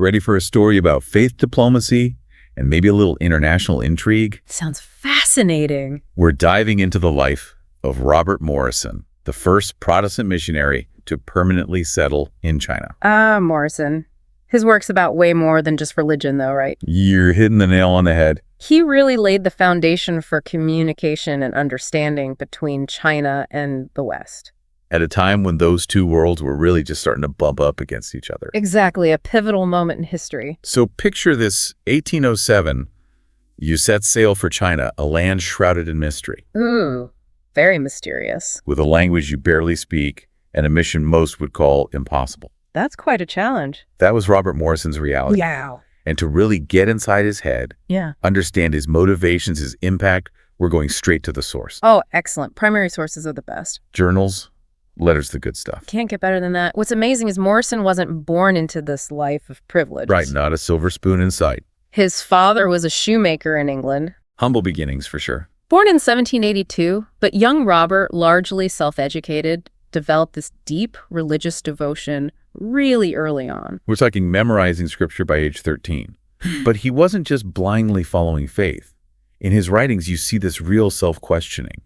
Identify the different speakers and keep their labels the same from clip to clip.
Speaker 1: Ready for a story about faith diplomacy and maybe a little international intrigue?
Speaker 2: Sounds fascinating.
Speaker 1: We're diving into the life of Robert Morrison, the first Protestant missionary to permanently settle in China.
Speaker 2: Morrison. His work's about way more than just religion, though, right?
Speaker 1: You're hitting the nail on the head.
Speaker 2: He really laid the foundation for communication and understanding between China and the West.
Speaker 1: At a time when those two worlds were really just starting to bump up against each other.
Speaker 2: Exactly, a pivotal moment in history.
Speaker 1: So picture this, 1807, you set sail for China, a land shrouded in mystery.
Speaker 2: Ooh, very mysterious.
Speaker 1: With a language you barely speak and a mission most would call impossible.
Speaker 2: That's quite a challenge.
Speaker 1: That was Robert Morrison's reality.
Speaker 2: Wow.
Speaker 1: And to really get inside his head, understand his motivations, his impact, we're going straight to the source.
Speaker 2: Oh, excellent. Primary sources are the best.
Speaker 1: Journals, letters, the good stuff.
Speaker 2: Can't get better than that. What's amazing is Morrison wasn't born into this life of privilege.
Speaker 1: Right, not a silver spoon in sight.
Speaker 2: His father was a shoemaker in England.
Speaker 1: Humble beginnings, for sure.
Speaker 2: Born in 1782, but young Robert, largely self-educated, developed this deep religious devotion really early on.
Speaker 1: We're talking memorizing scripture by age 13. But he wasn't just blindly following faith. In his writings, you see this real self-questioning.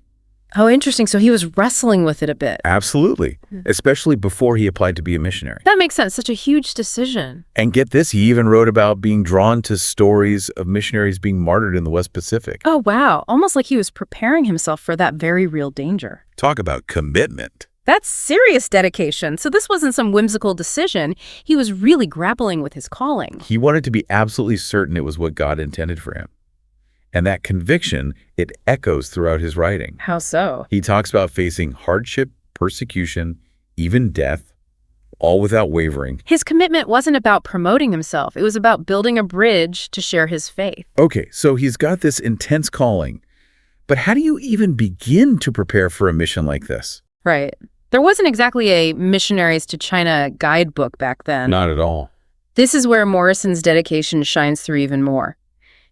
Speaker 2: Oh, interesting. So he was wrestling with it a bit.
Speaker 1: Absolutely. Especially before he applied to be a missionary.
Speaker 2: That makes sense. Such a huge decision.
Speaker 1: And get this, he even wrote about being drawn to stories of missionaries being martyred in the West Pacific.
Speaker 2: Oh, wow. Almost like he was preparing himself for that very real danger.
Speaker 1: Talk about commitment.
Speaker 2: That's serious dedication. So this wasn't some whimsical decision. He was really grappling with his calling.
Speaker 1: He wanted to be absolutely certain it was what God intended for him. And that conviction, it echoes throughout his writing.
Speaker 2: How so?
Speaker 1: He talks about facing hardship, persecution, even death, all without wavering.
Speaker 2: His commitment wasn't about promoting himself. It was about building a bridge to share his faith.
Speaker 1: Okay, so he's got this intense calling. But how do you even begin to prepare for a mission like this?
Speaker 2: Right. There wasn't exactly a Missionaries to China guidebook back then.
Speaker 1: Not at all.
Speaker 2: This is where Morrison's dedication shines through even more.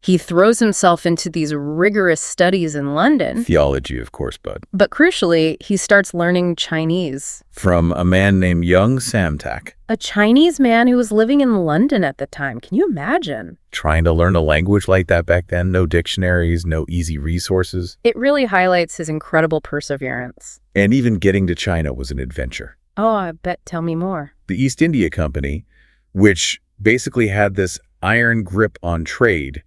Speaker 2: He throws himself into these rigorous studies in London.
Speaker 1: Theology, of course, bud.
Speaker 2: But crucially, he starts learning Chinese.
Speaker 1: From a man named Young Samtak.
Speaker 2: A Chinese man who was living in London at the time. Can you imagine?
Speaker 1: Trying to learn a language like that back then, no dictionaries, no easy resources.
Speaker 2: It really highlights his incredible perseverance.
Speaker 1: And even getting to China was an adventure.
Speaker 2: Oh, I bet. Tell me more.
Speaker 1: The East India Company, which basically had this iron grip on trade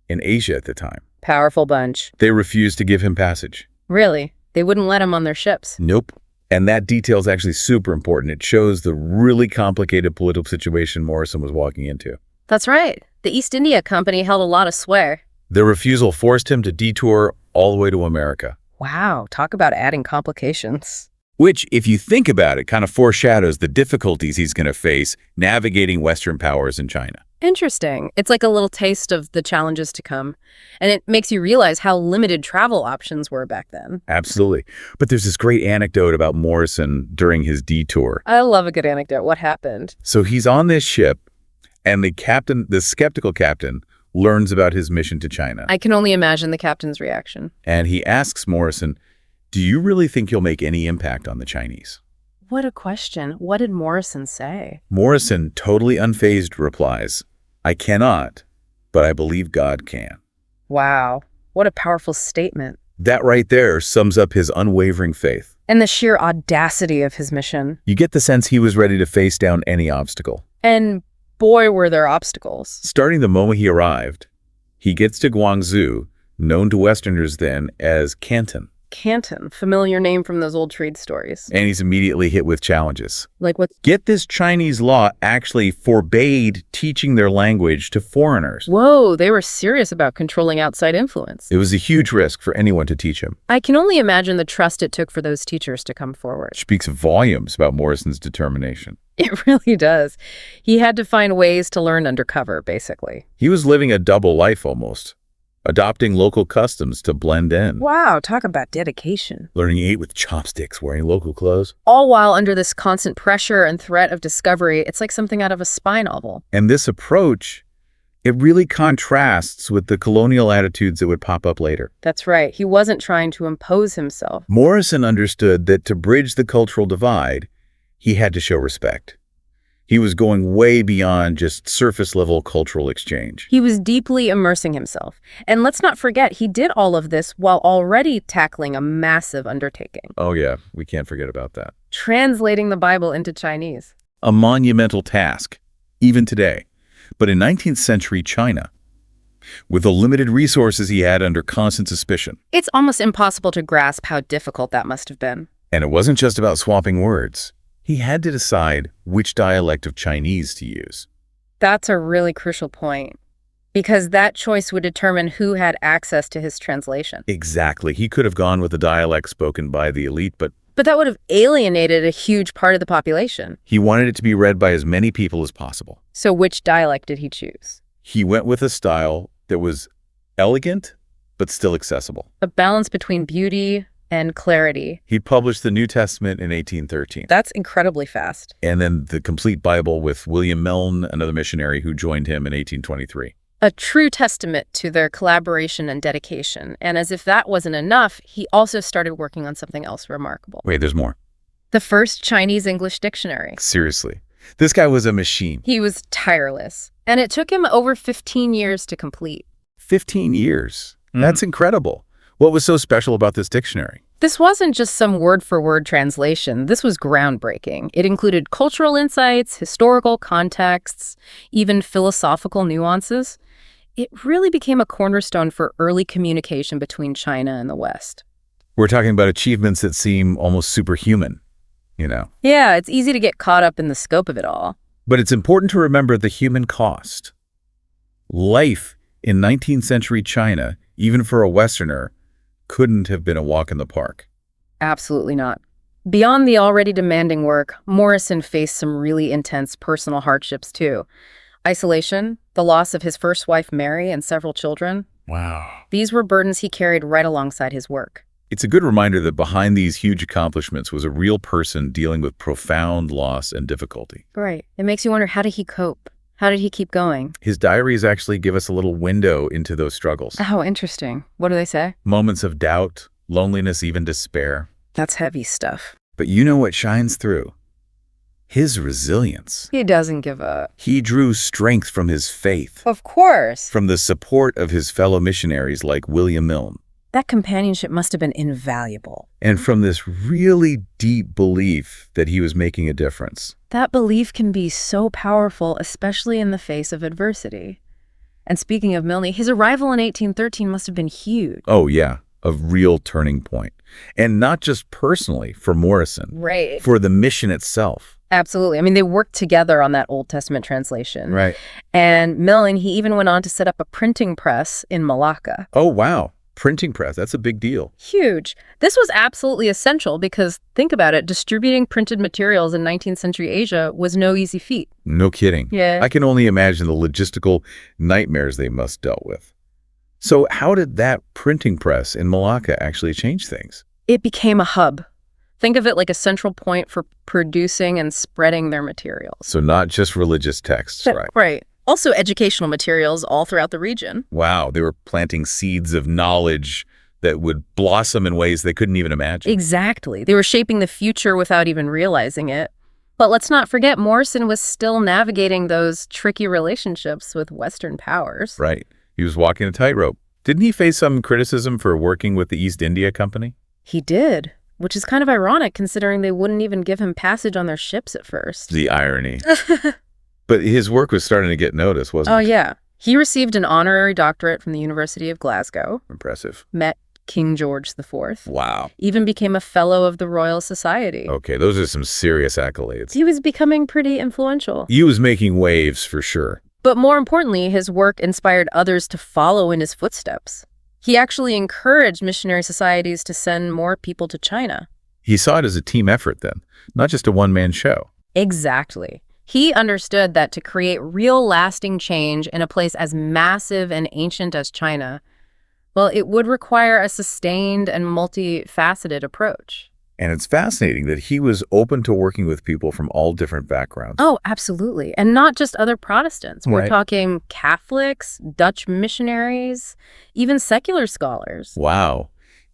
Speaker 1: in Asia at the time.
Speaker 2: Powerful bunch.
Speaker 1: They refused to give him passage.
Speaker 2: Really? They wouldn't let him on their ships?
Speaker 1: Nope. And that detail is actually super important. It shows the really complicated political situation Morrison was walking into.
Speaker 2: That's right. The East India Company held a lot of sway.
Speaker 1: Their refusal forced him to detour all the way to America.
Speaker 2: Wow, talk about adding complications.
Speaker 1: Which, if you think about it, kind of foreshadows the difficulties he's going to face navigating Western powers in China.
Speaker 2: Interesting. It's like a little taste of the challenges to come. And it makes you realize how limited travel options were back then.
Speaker 1: Absolutely. But there's this great anecdote about Morrison during his detour.
Speaker 2: I love a good anecdote. What happened?
Speaker 1: So he's on this ship, and the skeptical captain, learns about his mission to China.
Speaker 2: I can only imagine the captain's reaction.
Speaker 1: And he asks Morrison, do you really think you'll make any impact on the Chinese?
Speaker 2: What a question. What did Morrison say?
Speaker 1: Morrison, totally unfazed, replies, I cannot, but I believe God can.
Speaker 2: Wow. What a powerful statement.
Speaker 1: That right there sums up his unwavering faith.
Speaker 2: And the sheer audacity of his mission.
Speaker 1: You get the sense he was ready to face down any obstacle.
Speaker 2: And boy, were there obstacles.
Speaker 1: Starting the moment he arrived, he gets to Guangzhou, known to Westerners then as Canton.
Speaker 2: Canton, familiar name from those old trade stories.
Speaker 1: And he's immediately hit with challenges.
Speaker 2: Like what?
Speaker 1: Get this, Chinese law actually forbade teaching their language to foreigners.
Speaker 2: Whoa, they were serious about controlling outside influence.
Speaker 1: It was a huge risk for anyone to teach him.
Speaker 2: I can only imagine the trust it took for those teachers to come forward.
Speaker 1: It speaks volumes about Morrison's determination.
Speaker 2: It really does. He had to find ways to learn undercover, basically.
Speaker 1: He was living a double life almost. Adopting local customs to blend in.
Speaker 2: Wow, talk about dedication.
Speaker 1: Learning to eat with chopsticks, wearing local clothes.
Speaker 2: All while under this constant pressure and threat of discovery. It's like something out of a spy novel.
Speaker 1: And this approach, it really contrasts with the colonial attitudes that would pop up later.
Speaker 2: That's right. He wasn't trying to impose himself.
Speaker 1: Morrison understood that to bridge the cultural divide, he had to show respect. He was going way beyond just surface-level cultural exchange.
Speaker 2: He was deeply immersing himself. And let's not forget, he did all of this while already tackling a massive undertaking.
Speaker 1: Oh yeah, we can't forget about that.
Speaker 2: Translating the Bible into Chinese.
Speaker 1: A monumental task, even today. But in 19th century China, with the limited resources he had under constant suspicion.
Speaker 2: It's almost impossible to grasp how difficult that must have been.
Speaker 1: And it wasn't just about swapping words. He had to decide which dialect of Chinese to use.
Speaker 2: That's a really crucial point, because that choice would determine who had access to his translation.
Speaker 1: Exactly. He could have gone with the dialect spoken by the elite, but
Speaker 2: that would have alienated a huge part of the population.
Speaker 1: He wanted it to be read by as many people as possible.
Speaker 2: So which dialect did he choose?
Speaker 1: He went with a style that was elegant, but still accessible.
Speaker 2: A balance between beauty and clarity.
Speaker 1: He published the New Testament in 1813.
Speaker 2: That's incredibly fast.
Speaker 1: And then the complete Bible with William Milne, another missionary who joined him in 1823.
Speaker 2: A true testament to their collaboration and dedication. And as if that wasn't enough, he also started working on something else remarkable.
Speaker 1: Wait, there's more.
Speaker 2: The first Chinese-English dictionary.
Speaker 1: Seriously. This guy was a machine.
Speaker 2: He was tireless. And it took him over 15 years to complete.
Speaker 1: 15 years. That's incredible. What was so special about this dictionary?
Speaker 2: This wasn't just some word-for-word translation. This was groundbreaking. It included cultural insights, historical contexts, even philosophical nuances. It really became a cornerstone for early communication between China and the West.
Speaker 1: We're talking about achievements that seem almost superhuman, you know?
Speaker 2: Yeah, it's easy to get caught up in the scope of it all.
Speaker 1: But it's important to remember the human cost. Life in 19th century China, even for a Westerner, couldn't have been a walk in the park.
Speaker 2: Absolutely not. Beyond the already demanding work, Morrison faced some really intense personal hardships too. Isolation, the loss of his first wife Mary and several children.
Speaker 1: Wow.
Speaker 2: These were burdens he carried right alongside his work.
Speaker 1: It's a good reminder that behind these huge accomplishments was a real person dealing with profound loss and difficulty.
Speaker 2: Right. It makes you wonder, how did he cope? How did he keep going?
Speaker 1: His diaries actually give us a little window into those struggles.
Speaker 2: Oh, interesting. What do they say?
Speaker 1: Moments of doubt, loneliness, even despair.
Speaker 2: That's heavy stuff.
Speaker 1: But you know what shines through? His resilience.
Speaker 2: He doesn't give up.
Speaker 1: He drew strength from his faith,
Speaker 2: Of course.
Speaker 1: from the support of his fellow missionaries like William Milne,
Speaker 2: That companionship must have been invaluable.
Speaker 1: and from this really deep belief that he was making a difference.
Speaker 2: That belief can be so powerful, especially in the face of adversity. And speaking of Milne, his arrival in 1813 must have been huge.
Speaker 1: Oh yeah, a real turning point. And not just personally for Morrison,
Speaker 2: Right.
Speaker 1: for the mission itself.
Speaker 2: Absolutely. I mean, they worked together on that Old Testament translation.
Speaker 1: Right.
Speaker 2: And Milne, he even went on to set up a printing press in Malacca.
Speaker 1: Oh wow, printing press, that's a big deal.
Speaker 2: Huge. This was absolutely essential because, think about it, distributing printed materials in 19th century Asia was no easy feat.
Speaker 1: No kidding.
Speaker 2: Yeah.
Speaker 1: I can only imagine the logistical nightmares they must dealt with. So how did that printing press in Malacca actually change things?
Speaker 2: It became a hub. Think of it like a central point for producing and spreading their materials.
Speaker 1: So not just religious texts, right?
Speaker 2: Right. Also educational materials all throughout the region.
Speaker 1: Wow, they were planting seeds of knowledge that would blossom in ways they couldn't even imagine.
Speaker 2: Exactly. They were shaping the future without even realizing it. But let's not forget, Morrison was still navigating those tricky relationships with Western powers.
Speaker 1: Right. He was walking a tightrope. Didn't he face some criticism for working with the East India Company?
Speaker 2: He did, which is kind of ironic considering they wouldn't even give him passage on their ships at first.
Speaker 1: The irony. But his work was starting to get noticed, wasn't it?
Speaker 2: Oh, yeah. He received an honorary doctorate from the University of Glasgow,
Speaker 1: Impressive.
Speaker 2: met King George IV,
Speaker 1: Wow.
Speaker 2: even became a fellow of the Royal Society.
Speaker 1: Okay, those are some serious accolades.
Speaker 2: He was becoming pretty influential.
Speaker 1: He was making waves for sure.
Speaker 2: But more importantly, his work inspired others to follow in his footsteps. He actually encouraged missionary societies to send more people to China.
Speaker 1: He saw it as a team effort then, not just a one-man show.
Speaker 2: Exactly. He understood that to create real lasting change in a place as massive and ancient as China, well, it would require a sustained and multifaceted approach.
Speaker 1: And it's fascinating that he was open to working with people from all different backgrounds.
Speaker 2: Oh, absolutely. And not just other Protestants. We're
Speaker 1: Right.
Speaker 2: talking Catholics, Dutch missionaries, even secular scholars.
Speaker 1: Wow.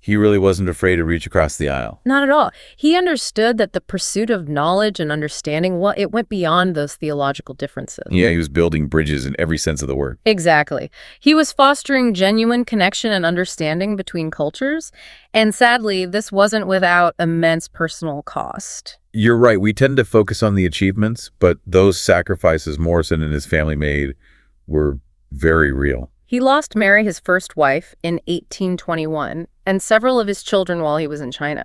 Speaker 1: He really wasn't afraid to reach across the aisle.
Speaker 2: Not at all. He understood that the pursuit of knowledge and understanding, well, it went beyond those theological differences.
Speaker 1: Yeah, he was building bridges in every sense of the word.
Speaker 2: Exactly. He was fostering genuine connection and understanding between cultures, and sadly, this wasn't without immense personal cost.
Speaker 1: You're right. We tend to focus on the achievements, but those sacrifices Morrison and his family made were very real.
Speaker 2: He lost Mary, his first wife, in 1821, and several of his children while he was in China.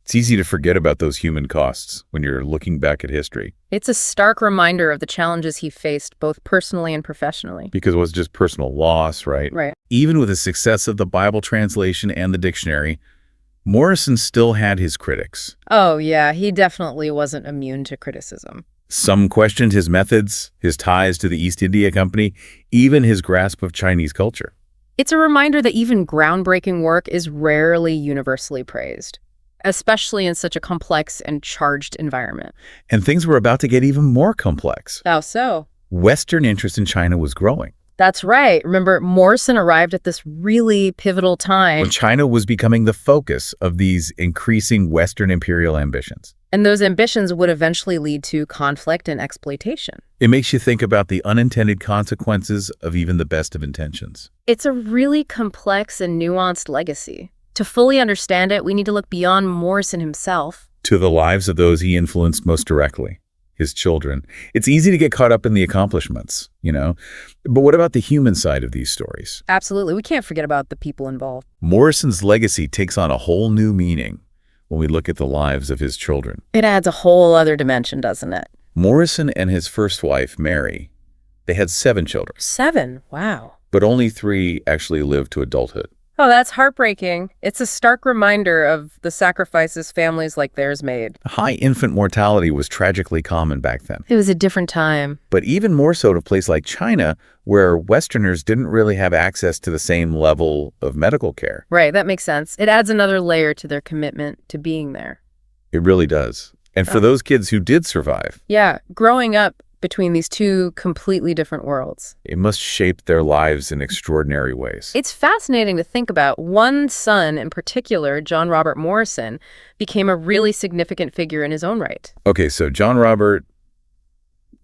Speaker 1: It's easy to forget about those human costs when you're looking back at history.
Speaker 2: It's a stark reminder of the challenges he faced, both personally and professionally.
Speaker 1: Because it was just personal loss, right?
Speaker 2: Right.
Speaker 1: Even with the success of the Bible translation and the dictionary, Morrison still had his critics.
Speaker 2: Oh, yeah, he definitely wasn't immune to criticism.
Speaker 1: Some questioned his methods, his ties to the East India Company, even his grasp of Chinese culture.
Speaker 2: It's a reminder that even groundbreaking work is rarely universally praised, especially in such a complex and charged environment.
Speaker 1: And things were about to get even more complex.
Speaker 2: How so?
Speaker 1: Western interest in China was growing.
Speaker 2: That's right. Remember, Morrison arrived at this really pivotal time.
Speaker 1: When China was becoming the focus of these increasing Western imperial ambitions.
Speaker 2: And those ambitions would eventually lead to conflict and exploitation.
Speaker 1: It makes you think about the unintended consequences of even the best of intentions.
Speaker 2: It's a really complex and nuanced legacy. To fully understand it, we need to look beyond Morrison himself.
Speaker 1: To the lives of those he influenced most directly, his children. It's easy to get caught up in the accomplishments, But what about the human side of these stories?
Speaker 2: Absolutely. We can't forget about the people involved.
Speaker 1: Morrison's legacy takes on a whole new meaning when we look at the lives of his children.
Speaker 2: It adds a whole other dimension, doesn't it?
Speaker 1: Morrison and his first wife, Mary, they had 7 children.
Speaker 2: 7? Wow.
Speaker 1: But only 3 actually lived to adulthood.
Speaker 2: Oh, that's heartbreaking. It's a stark reminder of the sacrifices families like theirs made.
Speaker 1: High infant mortality was tragically common back then.
Speaker 2: It was a different time.
Speaker 1: But even more so to a place like China, where Westerners didn't really have access to the same level of medical care.
Speaker 2: Right, that makes sense. It adds another layer to their commitment to being there.
Speaker 1: It really does. And for those kids who did survive.
Speaker 2: Yeah, growing up between these two completely different worlds.
Speaker 1: It must shape their lives in extraordinary ways.
Speaker 2: It's fascinating to think about. One son in particular, John Robert Morrison, became a really significant figure in his own right.
Speaker 1: Okay, so John Robert,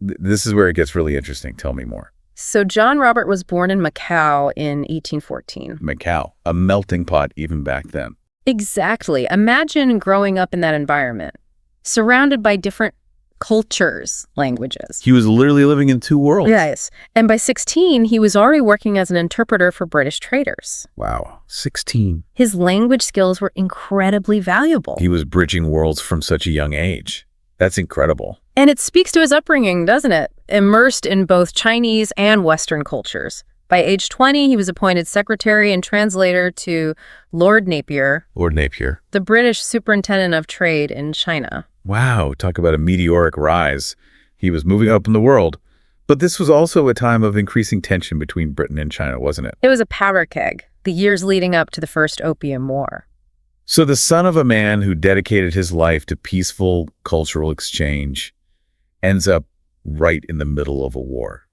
Speaker 1: this is where it gets really interesting. Tell me more.
Speaker 2: So John Robert was born in Macau in 1814.
Speaker 1: Macau, a melting pot even back then.
Speaker 2: Exactly. Imagine growing up in that environment, surrounded by different cultures, languages.
Speaker 1: He was literally living in 2 worlds.
Speaker 2: Yes. And by 16, he was already working as an interpreter for British traders.
Speaker 1: Wow, 16.
Speaker 2: His language skills were incredibly valuable.
Speaker 1: He was bridging worlds from such a young age. That's incredible.
Speaker 2: And it speaks to his upbringing, doesn't it? Immersed in both Chinese and Western cultures. By age 20, he was appointed secretary and translator to Lord Napier.
Speaker 1: Lord Napier.
Speaker 2: The British superintendent of trade in China.
Speaker 1: Wow, talk about a meteoric rise. He was moving up in the world. But this was also a time of increasing tension between Britain and China, wasn't it?
Speaker 2: It was a powder keg, the years leading up to the First Opium War.
Speaker 1: So the son of a man who dedicated his life to peaceful cultural exchange ends up right in the middle of a war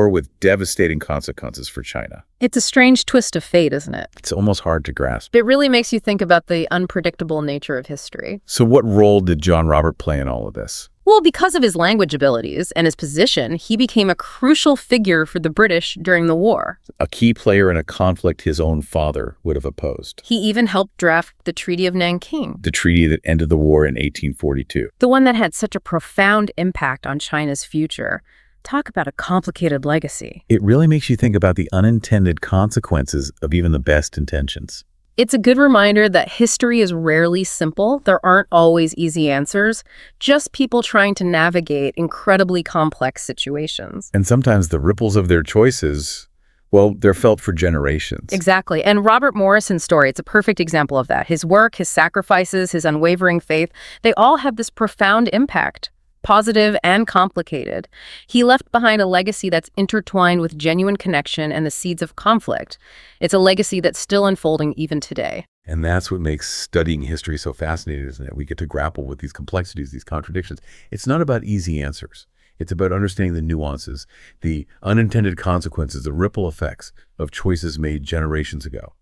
Speaker 1: with devastating consequences for China.
Speaker 2: It's a strange twist of fate, isn't it?
Speaker 1: It's almost hard to grasp.
Speaker 2: It really makes you think about the unpredictable nature of history.
Speaker 1: So what role did John Robert play in all of this?
Speaker 2: Well, because of his language abilities and his position, he became a crucial figure for the British during the war.
Speaker 1: A key player in a conflict his own father would have opposed.
Speaker 2: He even helped draft the Treaty of Nanking.
Speaker 1: The treaty that ended the war in 1842.
Speaker 2: The one that had such a profound impact on China's future. Talk about a complicated legacy.
Speaker 1: It really makes you think about the unintended consequences of even the best intentions.
Speaker 2: It's a good reminder that history is rarely simple. There aren't always easy answers, just people trying to navigate incredibly complex situations.
Speaker 1: And sometimes the ripples of their choices, well, they're felt for generations.
Speaker 2: Exactly. And Robert Morrison's story, it's a perfect example of that. His work, his sacrifices, his unwavering faith, they all have this profound impact. Positive and complicated. He left behind a legacy that's intertwined with genuine connection and the seeds of conflict. It's a legacy that's still unfolding even today.
Speaker 1: And that's what makes studying history so fascinating, isn't it? We get to grapple with these complexities, these contradictions. It's not about easy answers. It's about understanding the nuances, the unintended consequences, the ripple effects of choices made generations ago.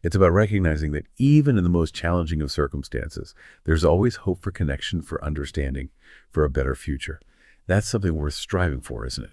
Speaker 1: It's about recognizing that even in the most challenging of circumstances, there's always hope for connection, for understanding, for a better future. That's something worth striving for, isn't it?